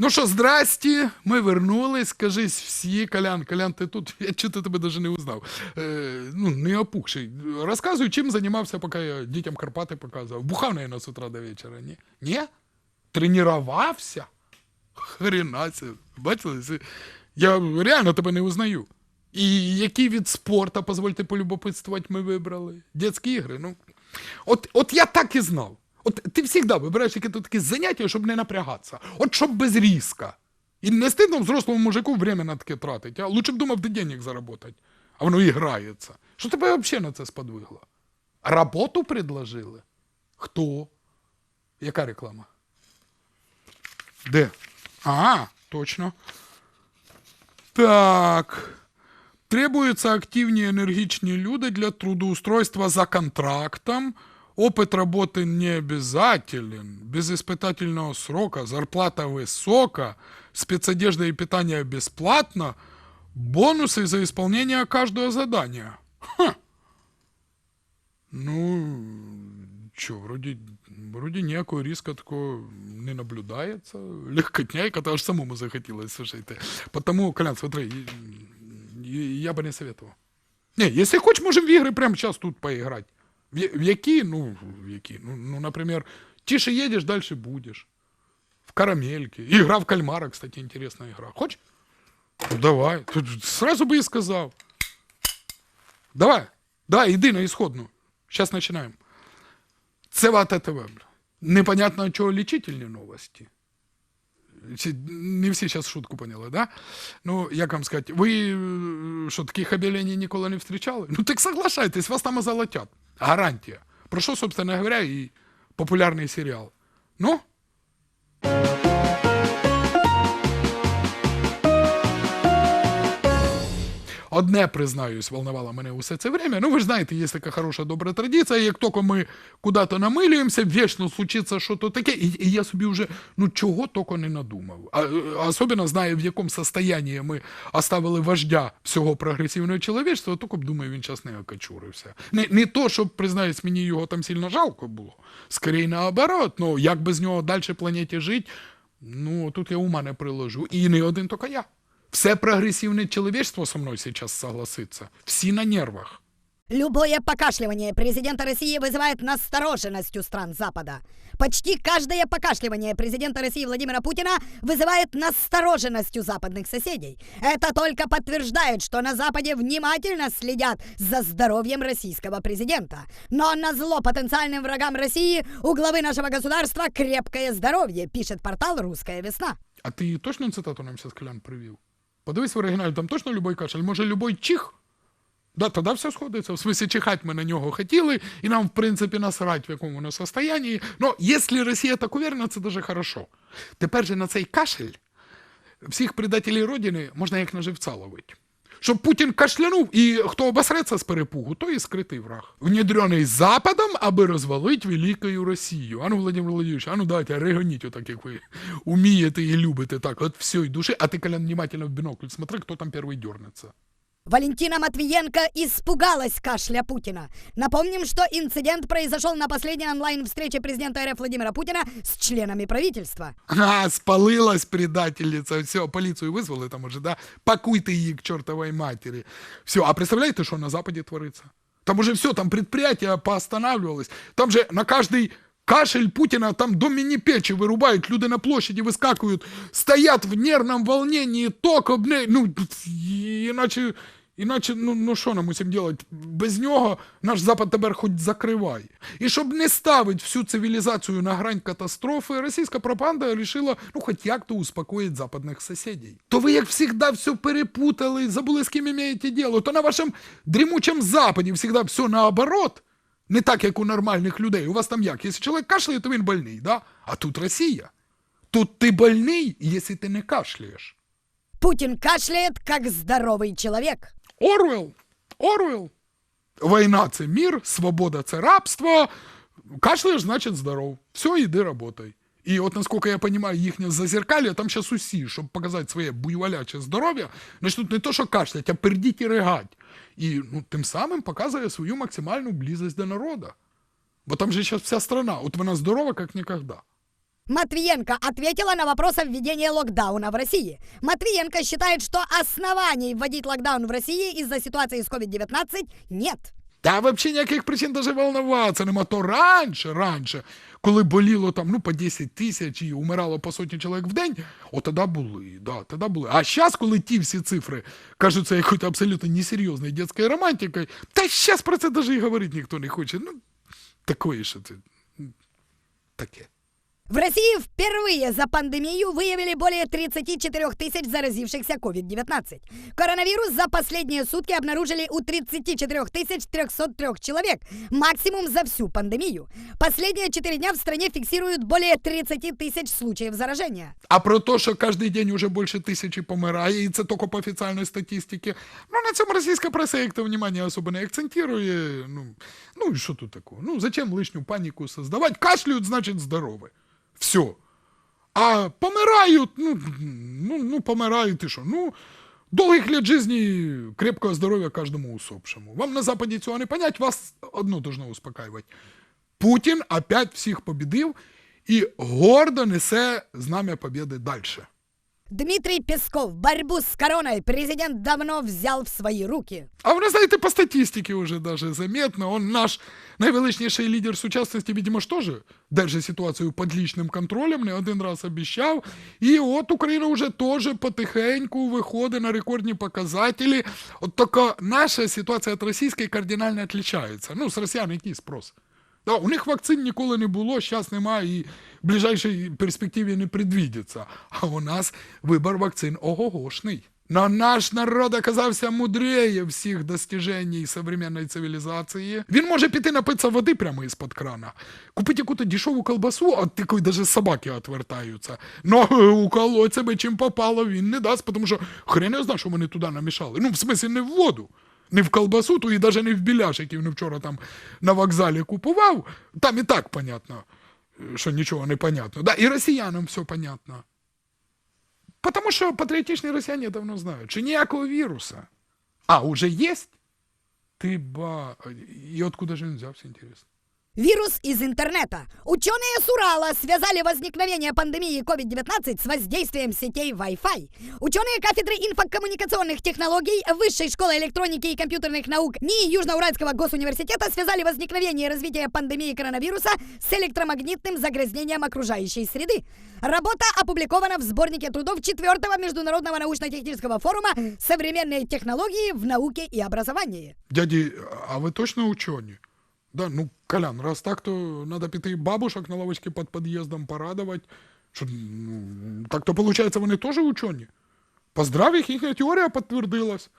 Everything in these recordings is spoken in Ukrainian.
Ну що, здрасті, ми вернулись, кажись всі. Колян, ти тут? Я чого тебе навіть не узнав. Ну, не опухший. Розказуй, чим займався, поки я дітям Карпати показував. Бухав, наверное, з утра до вечора, ні? Ні? Тренувався? Хренася. Бачили? Я реально тебе не узнаю. І який від спорту, позвольте полюбопитствувати, ми вибрали? Детські ігри, ну. От я так і знав. От ти завжди вибираєш якісь такі заняття, щоб не напрягатися. От щоб без різка. І не стидно взрослому мужику время на таке тратити. А лучше б думав, де денег заработати. А воно і грається. Що тебе взагалі на це сподвигло? Роботу предложили? Хто? Яка реклама? Де? Ага, точно. Так. Требуются активные энергичные люди для трудоустройства за контрактом. Опыт работы не обязателен. Без испытательного срока. Зарплата высока. Спецодежда и питание бесплатно. Бонусы за исполнение каждого задания. Ха. Ну, что, вроде ніякого риска такого не наблюдається. Легкотняйка, то аж самому захотілося, слушайте. Потому, Колян, смотри, я бы не советовал. Не, если хочешь, можем в игры прямо сейчас тут поиграть. В які? Ну, например, тише едешь, дальше будешь. В карамельке. Игра в кальмара, кстати, интересная игра. Хочешь? Ну, давай. Тут сразу бы и сказал. Давай. Да, иди на исходную. Сейчас начинаем. Цева ТТВ. Непонятно, от чего лечительные новости. Не всі зараз шутку поняли, да? Ну, як вам сказати, ви що, таких об'явлень ніколи не зустрічали? Ну, так соглашайтесь, вас там озолотять. Гарантія. Про що, собственно говоря, і популярний серіал. Ну? Одне, признаюсь, волновало мене усе це время. Ну, ви ж знаєте, є така хороша добра традиція, як тільки ми куди-то намилюємося, вічно случиться щось таке, і я собі вже, ну, чого тільки не надумав. Особливо знаю, в якому состоянии ми оставили вождя всього прогресивного чоловічства, тільки б, думаю, він час не окочурився. Не то, щоб, признаюсь, мені його там сильно жалко було. Скоріше наоборот, ну, як без нього далі планеті жити, ну, тут я ума не приложу. І не один тільки я. Все прогрессивное человечество со мной сейчас согласится. Все на нервах. Любое покашливание президента России вызывает настороженность у стран Запада. Почти каждое покашливание президента России Владимира Путина вызывает настороженность у западных соседей. Это только подтверждает, что на Западе внимательно следят за здоровьем российского президента. Но назло потенциальным врагам России у главы нашего государства крепкое здоровье, пишет портал «Русская весна». А ти точно цитату нам сейчас, Колян, привів? Подивись в оригіналі, там точно любой кашель, може любой чих? Да, тоді все сходиться. В смысле, чихать ми на нього хотіли, і нам, в принципі, насрать, в якому воно состоянии. Но якщо Росія так уверена, це дуже хорошо. Тепер же на цей кашель всіх предателів Родини можна як на живця ловити. Щоб Путін кашлянув, і хто обосреться з перепугу, то і скритий враг. Внедренный Западом, аби розвалить великою Росію. Ану, Владимир Владимирович, ану давайте, регоніть отак, як ви умієте і любите так, от всієї душі. А ти, Колян, внимательно в бинокль смотри, хто там перший дернеться. Валентина Матвиенко испугалась кашля Путина. Напомним, что инцидент произошел на последней онлайн-встрече президента РФ Владимира Путина с членами правительства. Спалилась предательница. Все, полицию вызвали там уже, да? Пакуйте її к чертовой матери. Все, а представляете, что на Западе творится? Там уже все, там предприятия поостанавливалось. Там же на каждый кашель Путина, там до мини-печи вырубают, люди на площади выскакивают, стоят в нервном волнении, ток обне... Ну, Іначе, ну що нам усім делать? Без нього наш Запад тепер хоч закривай. І щоб не ставити всю цивілізацію на грань катастрофи, російська пропаганда вирішила, ну, хоч як-то успокоїти западних сусідів. То ви, як завжди, все перепутали, забули, з ким маєте діло. То на вашому дрімучому Западі завжди все наоборот. Не так, як у нормальних людей. У вас там як? Якщо чоловік кашляє, то він больний, да? А тут Росія. Тут ти больний, якщо ти не кашляєш. Путин кашляет, как здоровый человек. Орвел. Війна – це мир, свобода – це рабство. Кашляєш, значить здоров. Все, іди работай. І от, наскільки я розумію, їхнє зазеркалье, там зараз усі, щоб показати своє буйволяче здоров'я, начнуть не то, що кашлять, а пердіть і ригать. І ну, тим самим показує свою максимальну близость до народу. Бо там же зараз вся страна, от вона здорова, як ніколи. Матвиенко ответила на вопрос о введении локдауна в России. Матвиенко считает, что оснований вводить локдаун в России из-за ситуации с COVID-19 нет. Та взагалі ніяких причин даже волноватися нема. То раніше, коли боліло там, ну, по 10 тисяч і умирало по сотні чоловік в день, от тоді були, да, тоді були. А зараз, коли ті всі цифри кажуться якоюсь абсолютно несерйозною дитячою романтикою, та зараз про це навіть і говорити ніхто не хоче. Ну, такое, що це, таке. В России впервые за пандемию выявили более 34 тысяч заразившихся COVID-19. Коронавирус за последние сутки обнаружили у 34 303 человек, максимум за всю пандемию. Последние 4 дня в стране фиксируют более 30 тысяч случаев заражения. А про те, що кожен день уже більше 1000 помирає, і це тільки по офіційній статистиці, ну, на цьому російська преса як-то внимання особо не акцентує. Ну, і що тут такого? Ну, зачем лишню паніку создавати? Кашлюють, значить, здорові. Все. А помирають, помирають і що? Ну, довгих лет жизни, крепкого здоров'я кожному усопшему. Вам на Западі цього не понять, вас одно должно успокаювати. Путін опять всіх побідив і гордо несе знамя победы дальше. Дмитрий Песков. Борьбу с короной президент давно взял в свои руки. А вы знаете, по статистике уже даже заметно, он наш найвеличніший лідер сучасності, видимо, ж теж держить ситуацію під личним контролем, не один раз обіцяв. І от Україна вже теж потихеньку виходить на рекордні показателі. От тільки наша ситуація від російської кардинально відрізняється. Ну, з росіян який спрос? Да, у них вакцин ніколи не було, зараз немає і в ближайшій перспективі не предвидиться. А у нас вибір вакцин ого-гошний. Но наш народ оказався мудрее всіх достижень современної цивілізації. Він може піти напитися води прямо із-під крана, купити якусь дешеву колбасу, а такої даже собаки відвертаються. Но уколоть себе чим попало він не дасть, тому що хрен його знає, що вони туди намішали. Ну, в смислі, не в воду. Не в колбасу, то і навіть не в біляш, який він вчора там на вокзалі купував. Там і так понятно, що нічого не понятно. Да, і росіянам все понятно. Потому що патріотичні росіяни давно знають, що ніякого віруса. А, уже есть? И откуда же он взялся, интересно? Вирус из интернета. Ученые с Урала связали возникновение пандемии COVID-19 с воздействием сетей Wi-Fi. Ученые кафедры инфокоммуникационных технологий Высшей школы электроники и компьютерных наук НИИ Южноуральского госуниверситета связали возникновение и развитие пандемии коронавируса с электромагнитным загрязнением окружающей среды. Работа опубликована в сборнике трудов 4-го Международного научно-технического форума «Современные технологии в науке и образовании». Дяді, а ви точно учені? Да, ну, Колян, раз так, то надо піти бабушек на лавочці під під'їздом порадувати. Що, ну, так то, виходить, вони теж учені. Поздрав їх, їхня теорія підтвердилась.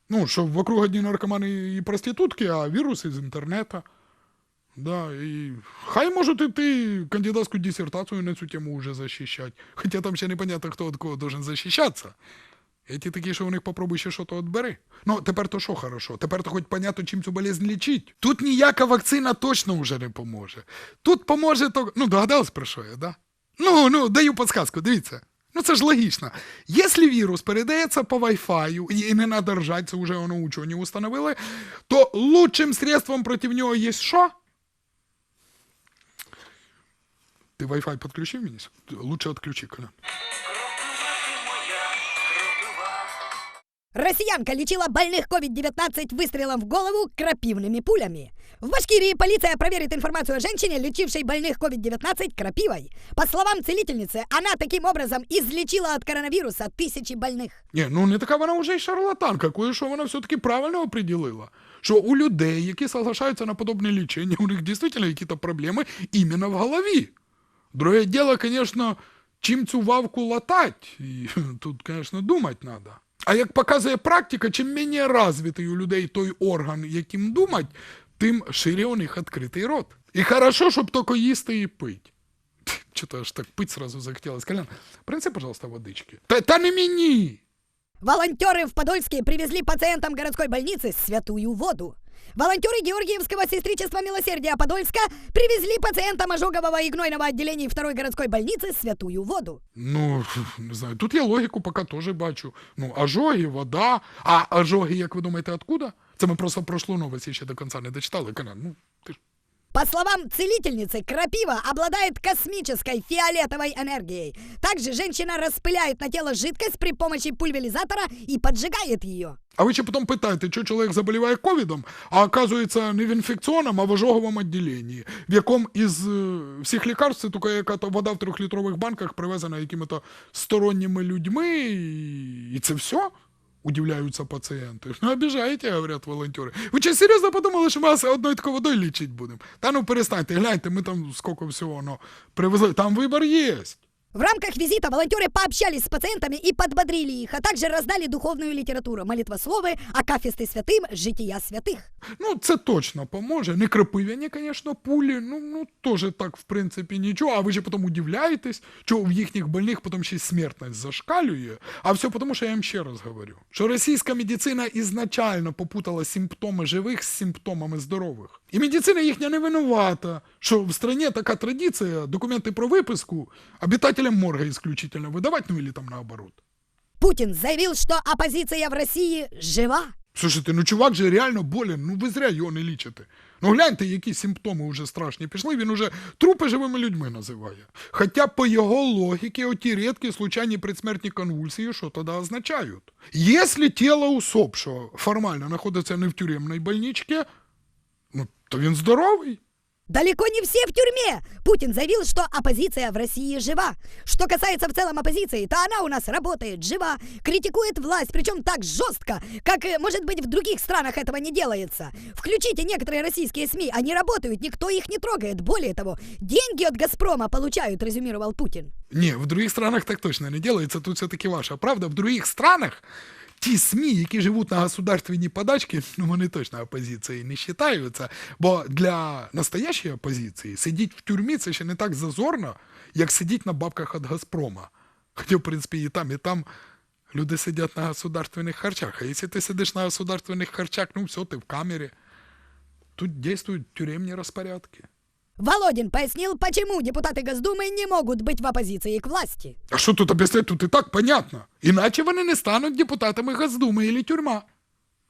Ну, що вокруг одні наркомани і проститутки, а вірус із інтернету. Да, і хай можуть іти кандидатську диссертацію на цю тему вже захищати. Хоча там ще непонятно, хто від кого должен захищатися. Эти такі, що у них попробуй ще що-то відбери. Ну, тепер то що хорошо? Тепер то хоч понятно, чим цю болезнь лічить. Тут ніяка вакцина точно вже не поможе. Тут поможе то... Ну, догадались, про що я, да? Ну, даю підсказку, дивіться. Ну, це ж логічно. Якщо вірус передається по Wi-Fi, і не треба ржати, це вже воно учені установили, то лучшим средством проти нього є що? Ти Wi-Fi підключив мені? Лучше відключи, Коля. Россиянка лечила больных COVID-19 выстрелом в голову крапивными пулями. В Башкирии полиция проверит информацию о женщине, лечившей больных COVID-19 крапивой. По словам целительницы, она таким образом излечила от коронавируса тысячи больных. Ні, ну не така вона вже й шарлатанка, кое-що вона все-таки правильно определила. Що у людей, які соглашаються на подобне лічення, у них дійсно якісь проблеми іменно в голові. Друге діло, звісно, чим цю вавку латать. І тут, звісно, думати треба. А як показує практика, чим менш розвитий у людей той орган, яким думать, тим шире у них відкритий рот. І хорошо, щоб тільки їсти і пити. Чого аж так пить сразу захотілось. Колян, принеси, пожалуйста, водички. Та не мені! Волонтеры в Подольске привезли пациентам городской больницы святую воду. Волонтеры Георгиевского сестричества Милосердия Подольска привезли пациентам ожогового и гнойного отделений второй городской больницы святую воду. Ну, не знаю, тут я логіку поки теж бачу. Ну, ожоги, вода. А ожоги, як ви думаєте, откуда? Це ми просто прошлу новость ще до кінця не дочитали, Колян. Ну, ти ж... По словам целительницы, крапива обладает космической фиолетовой энергией. Также женщина распыляет на тело жидкость при помощи пульверизатора и поджигает ее. А ви ще потім питаєте, що чоловік заболіває ковідом, а оказується не в інфекційному, а в ожоговому відділенні, в якому із всіх лікарств це тільки яка-то вода в 3-літрових банках привезена якими-то сторонніми людьми, і це все? Удивляются пациенты. Ну, обижаете, говорят волонтеры. Вы что, серьезно подумали, что мы вас одной такой водой лечить будем? Да ну перестаньте, гляньте, мы там сколько всего привезли. Там выбор есть. В рамках визита волонтеры пообщались с пациентами и подбодрили их, а также раздали духовную литературу, молитвословы, акафисты святым, жития святых. Ну, це точно поможе. Не крапив'яні, звісно, пулі. Ну, теж так, в принципі, нічого. А ви ще потім удивляєтесь, що в їхніх больних потім ще й смертність зашкалює. А все тому, що я вам ще раз говорю, що російська медицина ізначально попутала симптоми живих з симптомами здорових. І медицина їхня не винувата, що в стране така традиція, документи про виписку обитателям морга исключительно видавати, ну, или там наоборот. Путин заявил, что оппозиция в России жива. Слушайте, ну чувак же реально болен, ну ви зря його не лічите. Ну гляньте, які симптоми вже страшні пішли, він уже трупи живими людьми називає. Хоча по його логіці оті рідкі случайні предсмертні конвульсії що тоді означають? Якщо тіло усопшого формально знаходиться не в тюремній больничці, ну то він здоровий. Далеко не все в тюрьме. Путин заявил, что оппозиция в России жива. Что касается в целом оппозиции, то она у нас работает, жива, критикует власть, причем так жестко, как, может быть, в других странах этого не делается. Включите некоторые российские СМИ, они работают, никто их не трогает. Более того, деньги от «Газпрома» получают, резюмировал Путин. Не, в других странах так точно не делается, тут все-таки ваша правда. В других странах ті СМІ, які живуть на государственній подачці, ну вони точно опозицією не вважаються. Бо для настоящої опозиції сидіти в тюрмі це ще не так зазорно, як сидіти на бабках від Газпрома. Хоча, в принципі, і там люди сидять на государственних харчах. А якщо ти сидиш на государственних харчах, ну все, ти в камері. Тут дійствують тюремні розпорядки. Володин пояснил, почему депутаты Госдумы не могут быть в оппозиции к власти. А що тут об'яснити? Тут і так понятно. Іначе вони не стануть депутатами Госдуми или тюрма.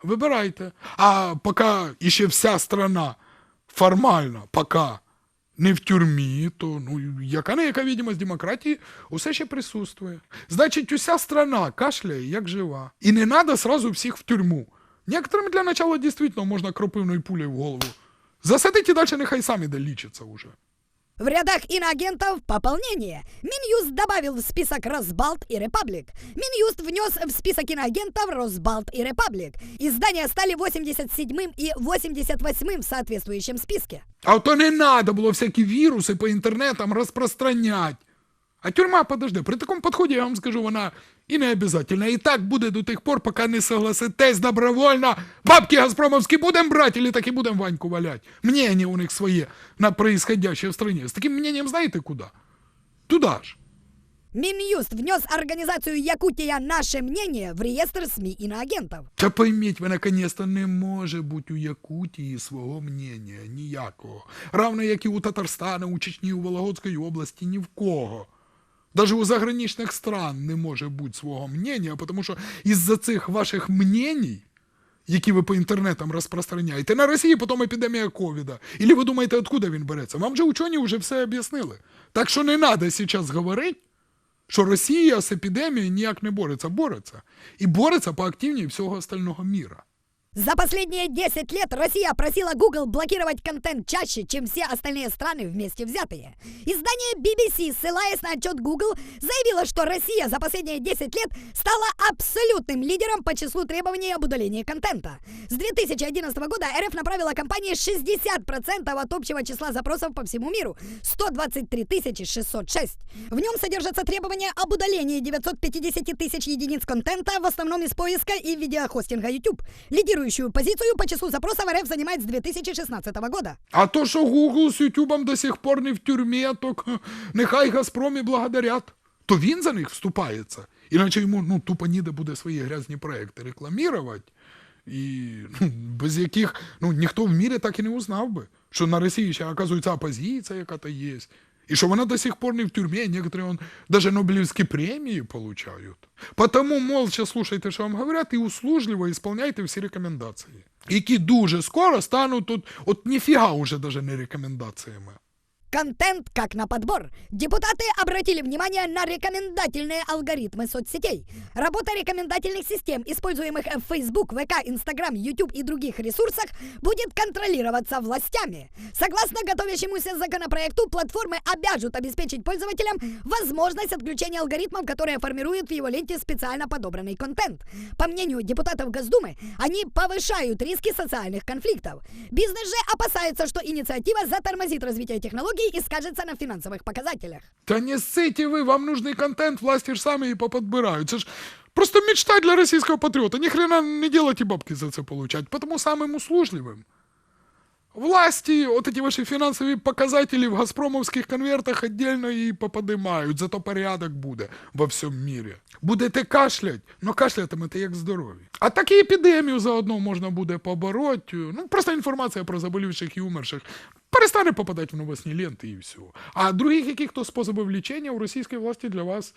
Вибирайте. А поки іще вся страна формально, поки не в тюрмі, то ну, яка-не-яка відомість демократії усе ще присутствує. Значить, уся страна кашляє, як жива. І не треба сразу всіх в тюрму. Некоторым для начала дійсно можна кропивною пулею в голову засадить и дальше нехай сами долечатся уже. В рядах иноагентов пополнение. Минюст добавил в список Росбалт и Репаблик. Минюст внес в список иноагентов Росбалт и Репаблик. Издания стали 87-м и 88-м в соответствующем списке. А то не надо было всякие вирусы по интернетам распространять. А тюрьма, подожди, при такому підході, я вам скажу, вона і не обов'язательна. І так буде до тих пор, поки не согласитесь добровольно. Бабки газпромовські будемо брати, или так і будемо Ваньку валять? Мнение у них своє на происходящее в стране. С таким мнением знаете куда? Туда ж. Минюст внес организацию «Якутия. Наше мнение» в реестр СМИ иноагентов. Та пойміть, ви наконец-то не може бути у Якутії свого мнення, ніякого. Равно як і у Татарстана, у Чечні, у Вологодській області, ні в кого. Даже у заграничных стран не може бути свого мнення, тому що із-за цих ваших мнений, які ви по інтернетам розпространяєте, на Росії потім епідемія ковіда. Ілі ви думаєте, откуда він береться? Вам же учені вже все об'яснили. Так що не треба зараз говорити, що Росія з епідемією ніяк не бореться. Бореться. І бореться по активній всього остального міра. За последние 10 лет Россия просила Google блокировать контент чаще, чем все остальные страны вместе взятые. Издание BBC, ссылаясь на отчет Google, заявило, что Россия за последние 10 лет стала абсолютным лидером по числу требований об удалении контента. С 2011 года РФ направила компании 60% от общего числа запросов по всему миру – 123 606. В нем содержатся требования об удалении 950 тысяч единиц контента, в основном из поиска и видеохостинга YouTube. Лидирующую позицию по числу запросов РФ занимает с 2016 года. А то, що Google з Ютубом до сих пор не в тюрмі, то нехай Газпром і благодарять. То він за них вступається. Іначе йому тупо ніде буде свої грязні проекти рекламувати. І без яких ніхто в мірі так і не узнав би, що на Росії ще, оказується, опозиція яка-то є. И что она до сих пор не в тюрьме, некоторые даже Нобелевские премии получают. Потому молча слушайте, що вам говорять, і услужливо исполняйте всі рекомендації, які дуже скоро стануть тут, от ніфіга уже даже не рекомендаціями. Контент как на подбор. Депутаты обратили внимание на рекомендательные алгоритмы соцсетей. Работа рекомендательных систем, используемых в Facebook, ВК, Instagram, YouTube и других ресурсах, будет контролироваться властями. Согласно готовящемуся законопроекту, платформы обяжут обеспечить пользователям возможность отключения алгоритмов, которые формируют в его ленте специально подобранный контент. По мнению депутатов Госдумы, они повышают риски социальных конфликтов. Бизнес же опасается, что инициатива затормозит развитие технологий и скажется на финансовых показателях. Та не ссите вы, вам нужный контент, власти ж сами и поподбирают. Це ж просто мечта для российского патриота. Ни хрена не делать и бабки за це получать, потому самым услужливым. Власти, вот эти ваши финансовые показатели в газпромовских конвертах отдельно и поподимають, зато порядок буде во всьому мірі. Будете кашлять, но кашлятимете як здорові. А так і епідемію заодно можна буде побороть. Ну, просто інформація про заболівших і умерших перестане попадати в новосні ленти і все. А других яких-то способів лічення у російській власті для вас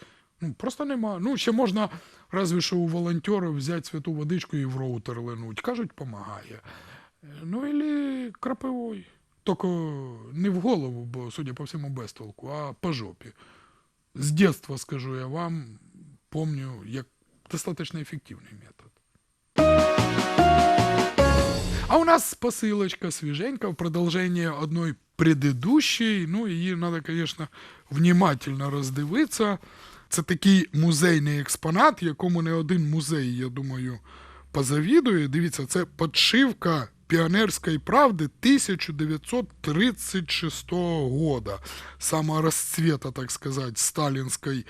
просто нема. Ну, ще можна, разве що у волонтерів взяти святу водичку і в роутер ленуть. Кажуть, помагає. Ну, или крапивой. Только не в голову, бо, судя по всему, без толку, а по жопе. С детства, скажу я вам, помню, як достаточно эффективный метод. А у нас посылочка свеженька в продолжение одной предыдущей. Ну, її надо, конечно, внимательно роздивитися. Це такий музейний експонат, якому не один музей, я думаю, позавідує. Дивіться, це подшивка «Пионерской правды» 1936 года. Самого расцвета, так сказать, сталінської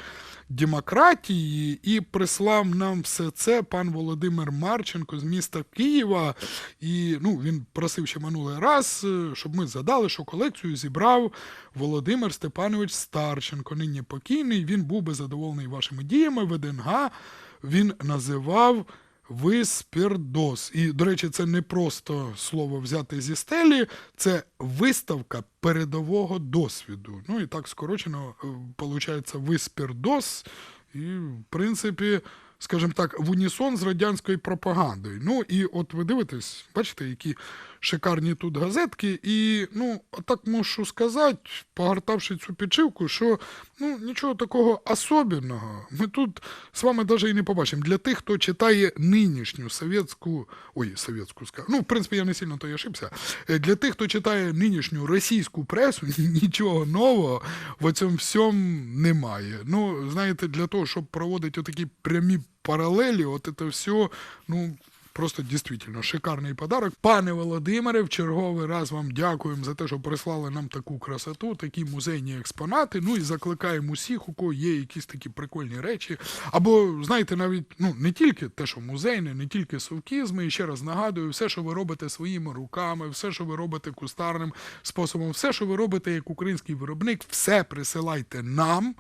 демократії. І прислав нам все це пан Володимир Марченко з міста Києва. І він просив ще минулий раз, щоб ми згадали, що колекцію зібрав Володимир Степанович Старченко, нині покійний. Він був би задоволений вашими діями. ВДНГ він називав «Виспердос». І, до речі, це не просто слово взяти зі стелі, це виставка передового досвіду. Ну і так скорочено, виходить, «Виспердос». І, в принципі, скажімо так, в унісон з радянською пропагандою. Ну і от ви дивитесь, бачите, які шикарні тут газетки. І, так можу сказати, погортавши цю підшивку, що, нічого такого особенного ми тут з вами навіть і не побачимо. Для тих, хто читає нинішню в принципі, я не сильно то й ошибся. Для тих, хто читає нинішню російську пресу, нічого нового в цьому всьому немає. Знаєте, для того, щоб проводити отакі прямі паралелі, от це все, просто дійсно шикарний подарок. Пане Володимире, в черговий раз вам дякуємо за те, що прислали нам таку красоту, такі музейні експонати. І закликаємо усіх, у кого є якісь такі прикольні речі. Або, знаєте, навіть не тільки те, що музейне, не тільки совкізми. І ще раз нагадую, все, що ви робите своїми руками, все, що ви робите кустарним способом, все, що ви робите як український виробник, все присилайте нам.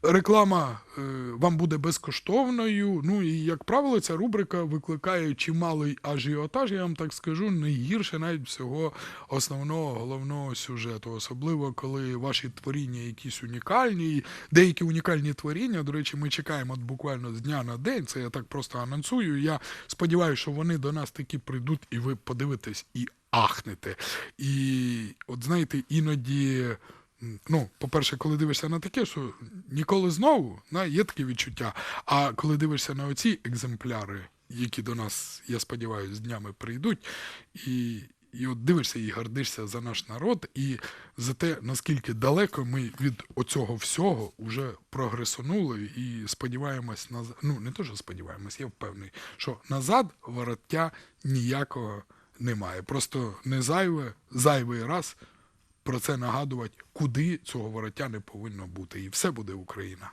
Реклама вам буде безкоштовною, і, як правило, ця рубрика викликає чималий ажіотаж, я вам так скажу, не гірше навіть всього основного, головного сюжету. Особливо, коли ваші творіння якісь унікальні, і деякі унікальні творіння, до речі, ми чекаємо буквально з дня на день, це я так просто анонсую, я сподіваюся, що вони до нас таки прийдуть, і ви подивитесь і ахнете. І, от знаєте, іноді... по-перше, коли дивишся на таке, що ніколи знову, є таке відчуття. А коли дивишся на оці екземпляри, які до нас, я сподіваюся, з днями прийдуть, і от дивишся і гордишся за наш народ, і за те, наскільки далеко ми від оцього всього вже прогресонули, і сподіваємось, не то, що сподіваємось, я впевнений, що назад вороття ніякого немає. Просто не зайвий раз про це нагадувати, куди цього вороття не повинно бути. І все буде Україна.